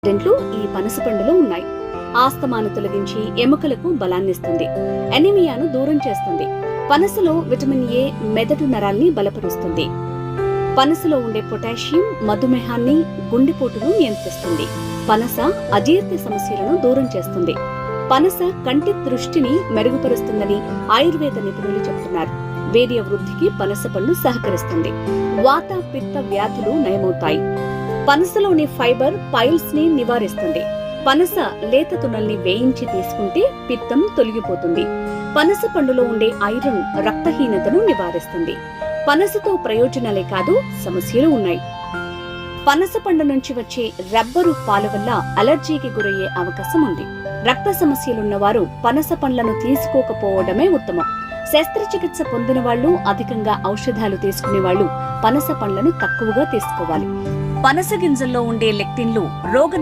కంటెంట్లు ఈ పనస పండులో ఉన్నాయి. ఆస్తమాను తొలగించి ఎముకలకు బలాన్నిస్తుంది. ఎనీమియాను దూరం చేస్తుంది. పనసలో విటమిన్ ఏ మెదడు నరాల్ని బలపరుస్తుంది. పనసలో ఉండే పొటాషియం మధుమేహాన్ని, గుండెపోటును నియంత్రిస్తుంది. పనస అజీర్తి సమస్యలను దూరం చేస్తుంది. పనస కంటి దృష్టిని మెరుగుపరుస్తుందని ఆయుర్వేద నిపుణులు చెబుతున్నారు. వీర్య వృద్ధికి పనస పండు సహకరిస్తుంది. వాత పిత్త వ్యాధులు నయమవుతాయి. పనసలోని ఫైబర్ పైల్స్ ని నివారిస్తుంది. పనస లేత తునల్ని వేయించి తీసుకుంటే పిత్తం తొలగిపోతుంది. పనస పండులో ఉండే ఐరన్ రక్తహీనతను నివారిస్తుంది. పనసతో ప్రయోజనాలే కాదు, సమస్యలు ఉన్నాయి. పనస పండు నుంచి వచ్చే రబ్బరు పాలు వల్ల అలర్జీకి గురయ్యే అవకాశం ఉంది. రక్త సమస్యలున్న వారు పనస పండ్లను తీసుకోకపోవడమే ఉత్తమం. శస్త్రచికిత్స పొందిన వాళ్లు, అధికంగా ఔషధాలు తీసుకునే వాళ్లు పనస పండ్లను తక్కువగా తీసుకోవాలి. పనస గింజల్లో ఉండే లెక్టిన్లు రోగ